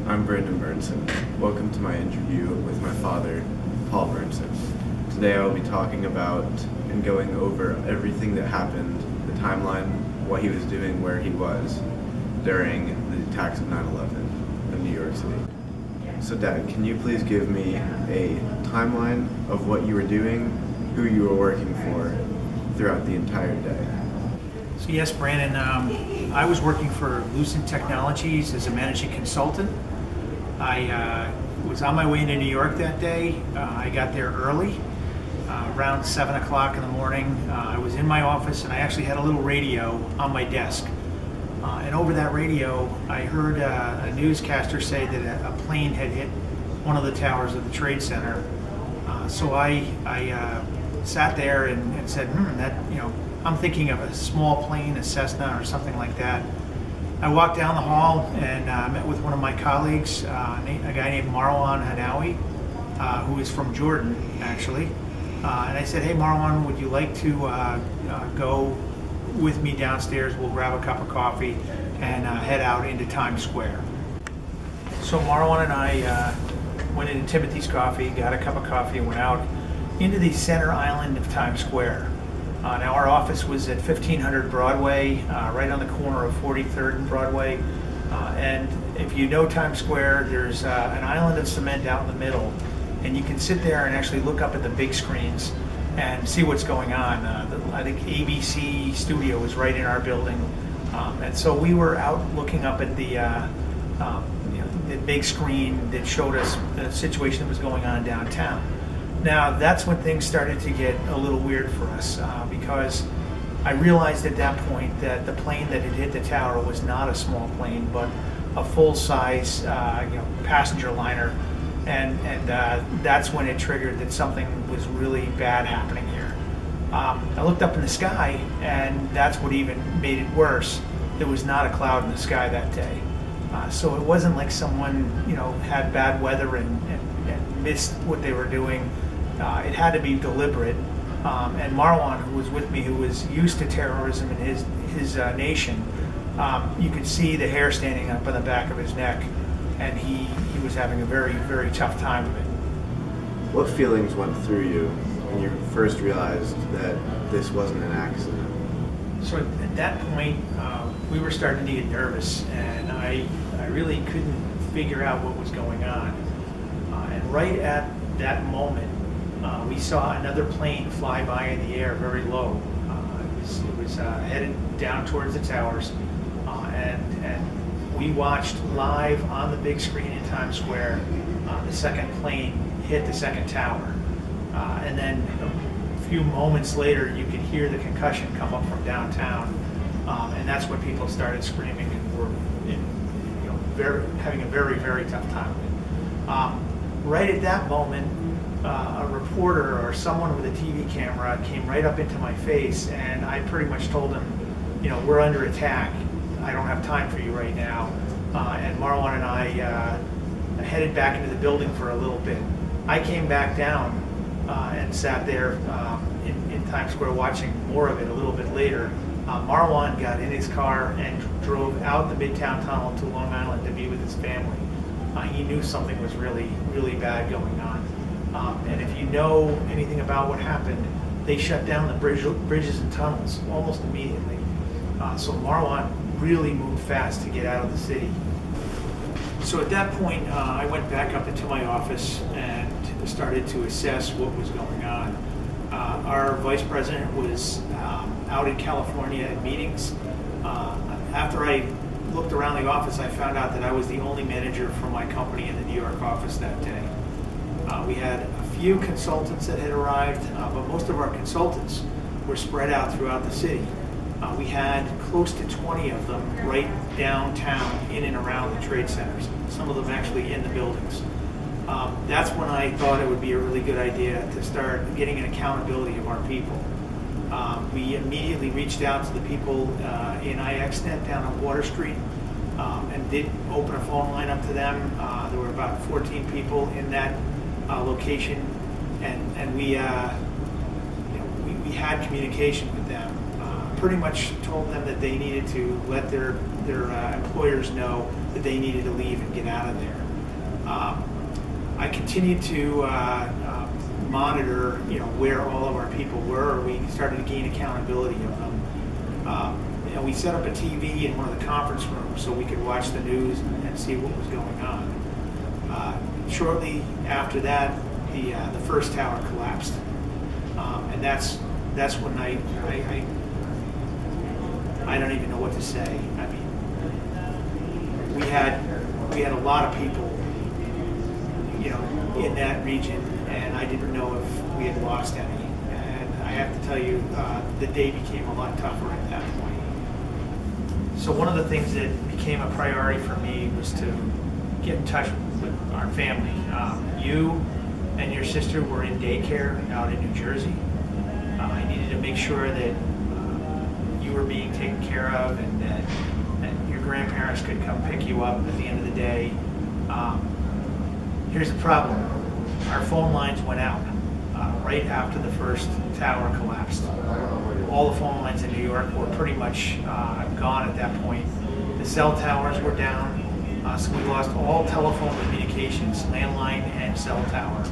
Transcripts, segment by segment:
I'm Brandon Berntsen. Welcome to my interview with my father, Paul Berntsen. Today I will be talking about and going over everything that happened, the timeline, what he was doing, where he was during the attacks of 9/11 in New York City. So Dad, can you please give me a timeline of what you were doing, who you were working for throughout the entire day? So yes, Brandon, I was working for Lucent Technologies as a managing consultant. I was on my way into New York that day. I got there early, around 7 o'clock in the morning. I was in my office and I actually had a little radio on my desk. And over that radio, I heard a newscaster say that a plane had hit one of the towers of the Trade Center. So I sat there and said, I'm thinking of a small plane, a Cessna or something like that. I walked down the hall and met with one of my colleagues, a guy named Marwan Hanawi, who is from Jordan, actually. And I said, hey Marwan, would you like to go with me downstairs? We'll grab a cup of coffee and head out into Times Square. So Marwan and I went into Timothy's Coffee, got a cup of coffee, and went out into the center island of Times Square. Now our office was at 1500 Broadway, right on the corner of 43rd and Broadway. And if you know Times Square, there's an island of cement out in the middle. And you can sit there and actually look up at the big screens and see what's going on. I think ABC studio was right in our building. And so we were out looking up at the big screen that showed us the situation that was going on downtown. Now that's when things started to get a little weird for us because I realized at that point that the plane that had hit the tower was not a small plane but a full-size passenger liner, and that's when it triggered that something was really bad happening here. I looked up in the sky and that's what even made it worse. There was not a cloud in the sky that day. So it wasn't like someone had bad weather and missed what they were doing. It had to be deliberate, and Marwan, who was with me, who was used to terrorism in his nation, you could see the hair standing up on the back of his neck, and he was having a very, very tough time of it. What feelings went through you when you first realized that this wasn't an accident? So at that point, we were starting to get nervous, and I really couldn't figure out what was going on. And right at that moment, we saw another plane fly by in the air very low. It was headed down towards the towers, and we watched live on the big screen in Times Square the second plane hit the second tower. And then a few moments later, you could hear the concussion come up from downtown, and that's when people started screaming and were having a very, very tough time with it. Right at that moment, a reporter or someone with a TV camera came right up into my face, and I pretty much told him, we're under attack. I don't have time for you right now. And Marwan and I headed back into the building for a little bit. I came back down and sat there in Times Square watching more of it a little bit later. Marwan got in his car and drove out the Midtown Tunnel to Long Island to be with his family. He knew something was really, really bad going on. And if you know anything about what happened, they shut down the bridges and tunnels almost immediately. So Marwan really moved fast to get out of the city. So at that point, I went back up into my office and started to assess what was going on. Our vice president was out in California at meetings. After I looked around the office, I found out that I was the only manager for my company in the New York office that day. We had a few consultants that had arrived, but most of our consultants were spread out throughout the city. We had close to 20 of them right downtown in and around the trade centers, some of them actually in the buildings. That's when I thought it would be a really good idea to start getting an accountability of our people. We immediately reached out to the people in IXNet down on Water Street and did open a phone line up to them. There were about 14 people in that location, and we had communication with them pretty much told them that they needed to let their employers know that they needed to leave and get out of there. I continued to monitor, where all of our people were. We started to gain accountability of them. We set up a TV in one of the conference rooms so we could watch the news and see what was going on. Shortly after that, the first tower collapsed, and that's when I don't even know what to say. I mean, we had a lot of people, in that region, and I didn't know if we had lost any. And I have to tell you, the day became a lot tougher at that point. So one of the things that became a priority for me was to get in touch with our family. You and your sister were in daycare out in New Jersey. I needed to make sure that you were being taken care of, and that your grandparents could come pick you up at the end of the day. Here's the problem. Our phone lines went out right after the first tower collapsed. All the phone lines in New York were pretty much gone at that point. The cell towers were down, so we lost all telephone communications, landline and cell tower.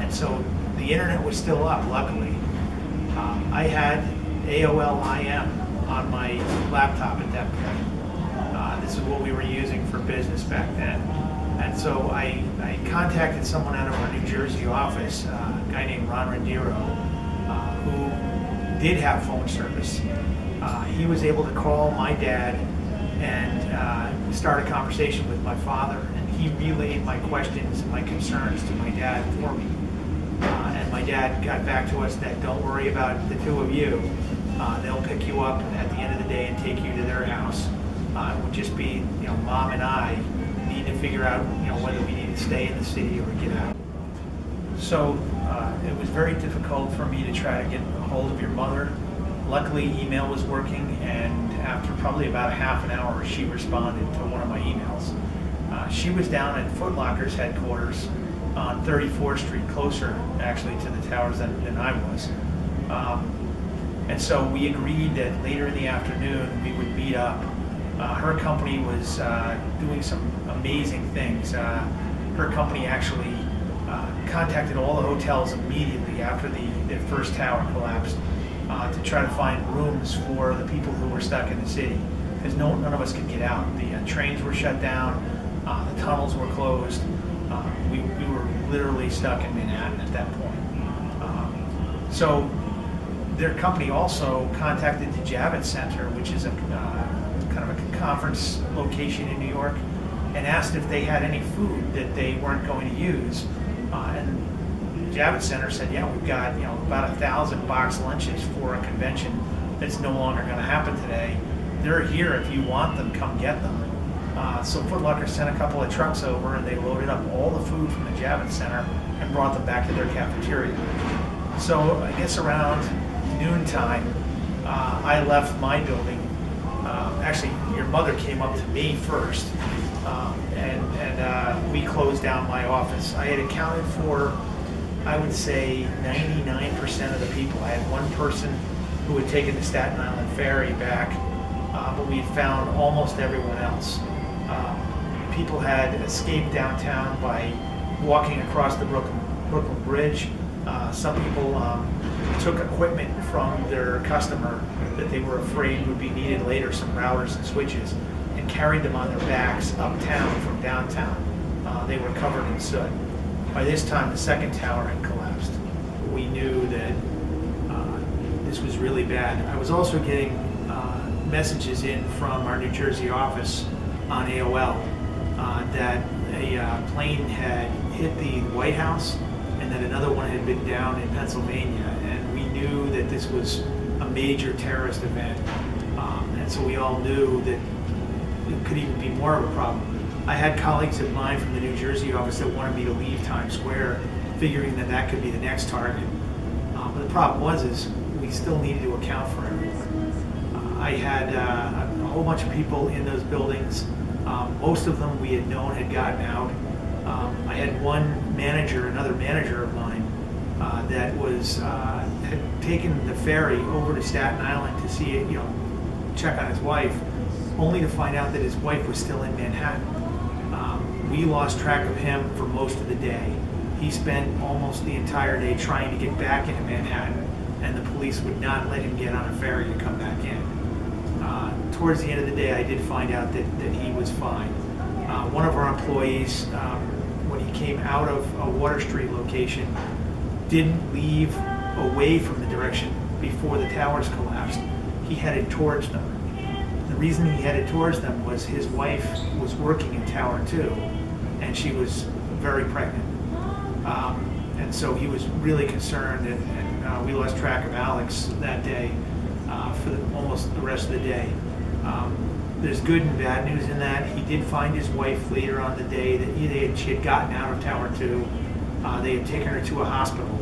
And so the internet was still up, luckily. I had AOL IM on my laptop at that point. This is what we were using for business back then. And so I contacted someone out of our New Jersey office, a guy named Ron Rendiro, who did have phone service. He was able to call my dad and start a conversation with my father. And he relayed my questions and my concerns to my dad for me. And my dad got back to us that don't worry about the two of you. They'll pick you up at the end of the day and take you to their house. It would just be, Mom and I need to figure out, whether we need to stay in the city or get out. So it was very difficult for me to try to get a hold of your mother. Luckily, email was working, and after probably about a half an hour, she responded to one of my emails. She was down at Foot Locker's headquarters on 34th Street, closer actually to the towers than I was. And so we agreed that later in the afternoon we would meet up. Her company was doing some amazing things. Her company actually contacted all the hotels immediately after the first tower collapsed to try to find rooms for the people who were stuck in the city, because none of us could get out. The trains were shut down, the tunnels were closed. We were literally stuck in Manhattan at that point. So their company also contacted the Javits Center, which is a kind of a conference location in New York, and asked if they had any food that they weren't going to use. And Javits Center said, yeah, we've got about 1,000 box lunches for a convention that's no longer going to happen today. They're here if you want them, come get them. So Foot Locker sent a couple of trucks over, and they loaded up all the food from the Javits Center and brought them back to their cafeteria. So I guess around noontime, I left my building. Actually, your mother came up to me first, and we closed down my office. I had accounted for, I would say, 99% of the people. I had one person who had taken the Staten Island ferry back, but we had found almost everyone else. People had escaped downtown by walking across the Brooklyn Bridge. Some people took equipment from their customer that they were afraid would be needed later, some routers and switches, and carried them on their backs uptown from downtown. They were covered in soot. By this time, the second tower had collapsed. We knew that this was really bad. I was also getting messages in from our New Jersey office on AOL that a plane had hit the White House, and that another one had been down in Pennsylvania, and we knew that this was a major terrorist event, and so we all knew that it could even be more of a problem. I had colleagues of mine from the New Jersey office that wanted me to leave Times Square, figuring that that could be the next target. But the problem is we still needed to account for everyone. I had a whole bunch of people in those buildings. Most of them we had known had gotten out. I had one manager, another manager of mine, that was had taken the ferry over to Staten Island to see it, check on his wife, only to find out that his wife was still in Manhattan. We lost track of him for most of the day. He spent almost the entire day trying to get back into Manhattan, and the police would not let him get on a ferry to come back in. Towards the end of the day, I did find out that he was fine. One of our employees, when he came out of a Water Street location, didn't leave away from the direction before the towers collapsed. He headed towards them. The reason he headed towards them was his wife was working in Tower 2, and she was very pregnant. And so he was really concerned, and we lost track of Alex that day for almost the rest of the day. There's good and bad news in that. He did find his wife later on the day that she had gotten out of Tower 2. They had taken her to a hospital.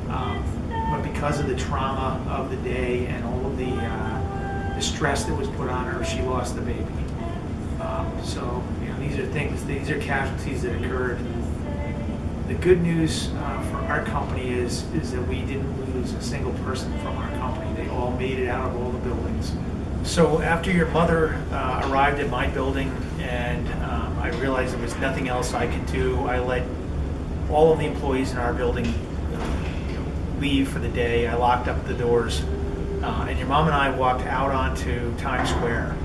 But because of the trauma of the day and all of the stress that was put on her, she lost the baby. So these are casualties that occurred. The good news for our company is that we didn't lose a single person from our company. They all made it out of all the buildings. So after your mother arrived at my building, and I realized there was nothing else I could do, I let all of the employees in our building leave for the day. I locked up the doors, and your mom and I walked out onto Times Square.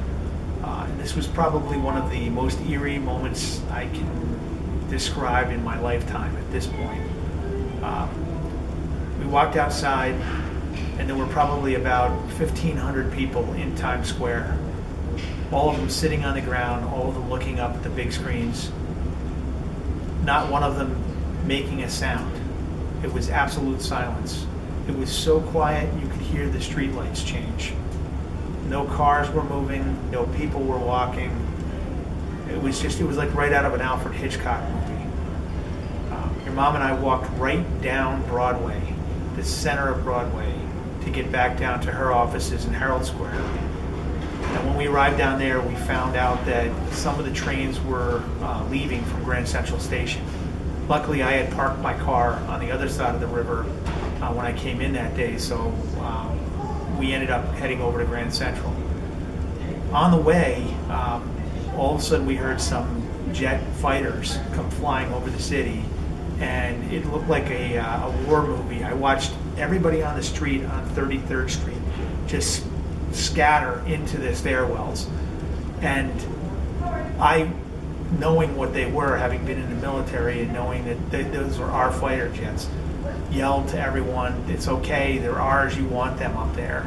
And this was probably one of the most eerie moments I can describe in my lifetime at this point. We walked outside, and there were probably about 1,500 people in Times Square, all of them sitting on the ground, all of them looking up at the big screens, not one of them making a sound. It was absolute silence. It was so quiet you could hear the streetlights change. No cars were moving, no people were walking. It was like right out of an Alfred Hitchcock movie. Your mom and I walked right down Broadway, the center of Broadway, to get back down to her offices in Herald Square. And when we arrived down there, we found out that some of the trains were leaving from Grand Central Station. Luckily, I had parked my car on the other side of the river when I came in that day, so we ended up heading over to Grand Central. On the way, all of a sudden we heard some jet fighters come flying over the city, and it looked like a war movie. I watched everybody on the street on 33rd Street just scatter into the stairwells, and I, knowing what they were, having been in the military and knowing that those were our fighter jets, yelled to everyone, "It's okay, they're ours, you want them up there."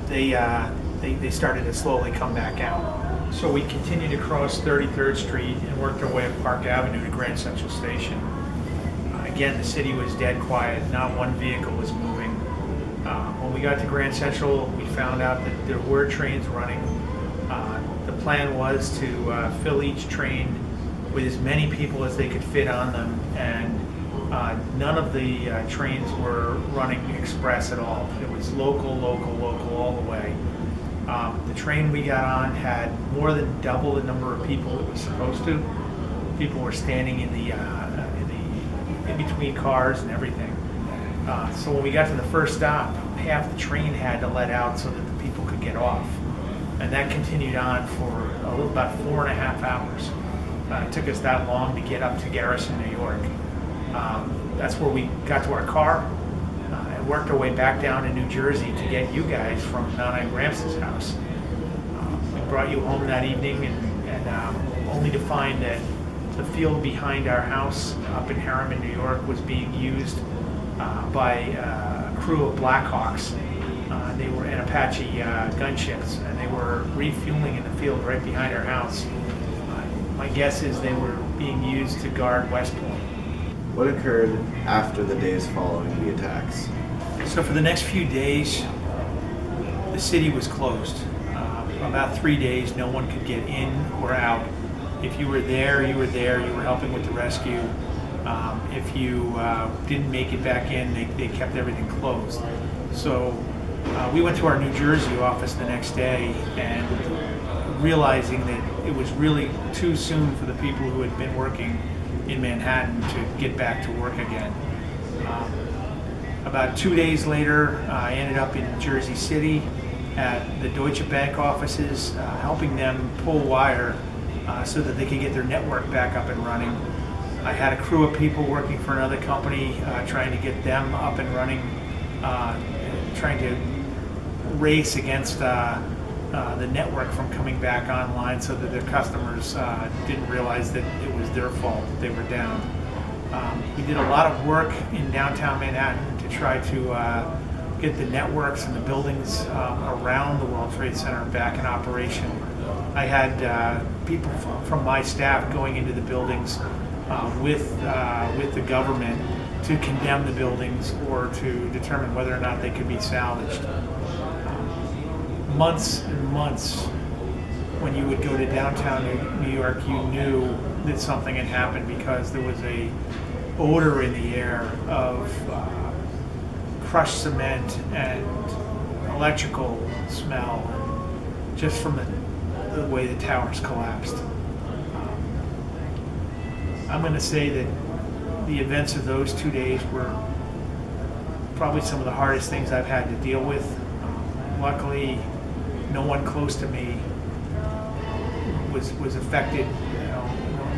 They started to slowly come back out. So we continued to cross 33rd Street and worked our way up Park Avenue to Grand Central Station. Again, the city was dead quiet, not one vehicle was moving. When we got to Grand Central, we found out that there were trains running. The plan was to fill each train with as many people as they could fit on them, and none of the trains were running express at all. It was local all the way. The train we got on had more than double the number of people it was supposed to. People were standing in between cars and everything. So when we got to the first stop, half the train had to let out so that the people could get off. And that continued on for about 4.5 hours. It took us that long to get up to Garrison, New York. That's where we got to our car and worked our way back down to New Jersey to get you guys from Nana and Gramps' house. We brought you home that evening, and only to find that the field behind our house up in Harriman, New York, was being used by a crew of Blackhawks. They were in Apache gunships, and they were refueling in the field right behind our house. My guess is they were being used to guard West Point. What occurred after the days following the attacks? So for the next few days, the city was closed. About 3 days, no one could get in or out. If you were there, you were there. You were helping with the rescue. If you didn't make it back in, they kept everything closed. So we went to our New Jersey office the next day, and realizing that it was really too soon for the people who had been working in Manhattan to get back to work again. About 2 days later, I ended up in Jersey City at the Deutsche Bank offices, helping them pull wire so that they could get their network back up and running. I had a crew of people working for another company trying to get them up and running, trying to race against the network from coming back online so that their customers didn't realize that it was their fault that they were down. We did a lot of work in downtown Manhattan to try to get the networks and the buildings around the World Trade Center back in operation. I had people from my staff going into the buildings with the government to condemn the buildings or to determine whether or not they could be salvaged. Months and months, when you would go to downtown New York, you knew that something had happened because there was a odor in the air of crushed cement and electrical smell just from the way the towers collapsed. I'm going to say that the events of those 2 days were probably some of the hardest things I've had to deal with. Luckily, no one close to me was affected. You know,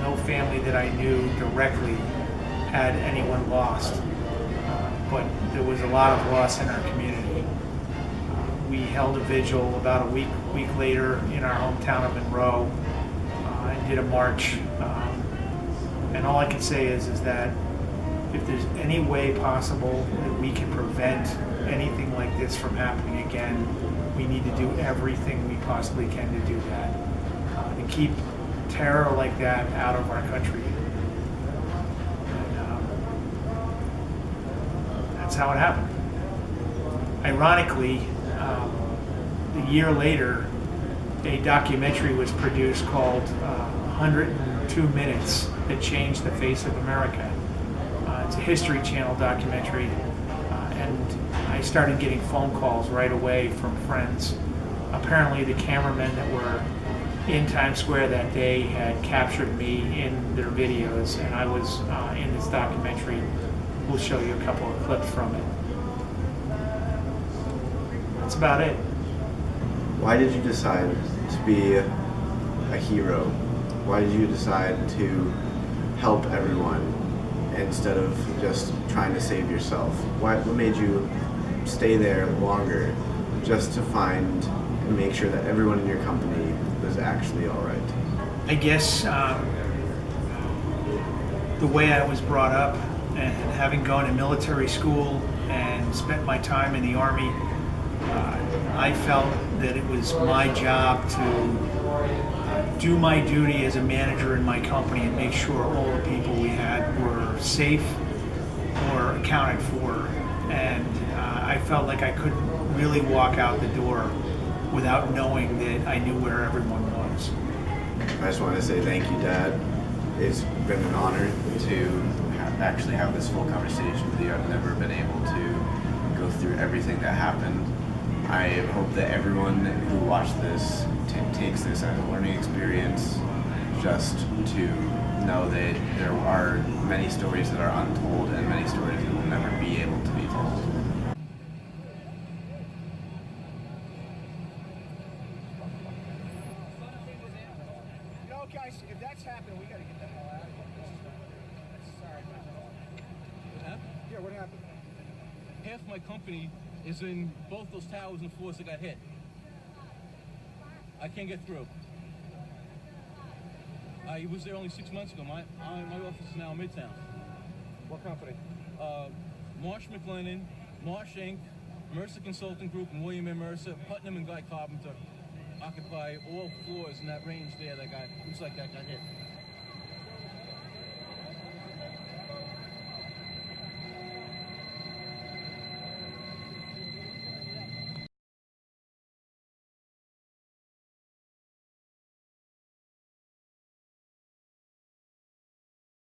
no family that I knew directly had anyone lost, but there was a lot of loss in our community. We held a vigil about a week later in our hometown of Monroe and did a march. And all I can say is that if there's any way possible that we can prevent anything like this from happening again, we need to do everything we possibly can to do that, to keep terror like that out of our country. And that's how it happened. Ironically, a year later, a documentary was produced called 102 Minutes That Changed the Face of America. It's a History Channel documentary, and I started getting phone calls right away from friends. Apparently the cameramen that were in Times Square that day had captured me in their videos, and I was in this documentary. We'll show you a couple of clips from it. That's about it. Why did you decide to be a hero? Why did you decide to help everyone instead of just trying to save yourself? What made you stay there longer just to find and make sure that everyone in your company was actually all right? I guess the way I was brought up and having gone to military school and spent my time in the Army, I felt that it was my job to do my duty as a manager in my company and make sure all the people we had were safe or accounted for. And I felt like I couldn't really walk out the door without knowing that I knew where everyone was. I just want to say thank you, Dad. It's been an honor to actually have this full conversation with you. I've never been able to go through everything that happened. I hope that everyone who watched this takes this as a learning experience, just to know that there are many stories that are untold and many stories that will never be able to be told. You know, guys, if that's happening, we gotta get the hell out of here. Sorry. What happened? Yeah, what happened? Half my company is in both those towers and floors that got hit. I can't get through. I was there only 6 months ago. My office is now in Midtown. What company? Marsh McLennan, Marsh Inc., Mercer Consulting Group, and William M. Mercer, Putnam and Guy Carpenter occupy all floors in that range there that looks like that got hit.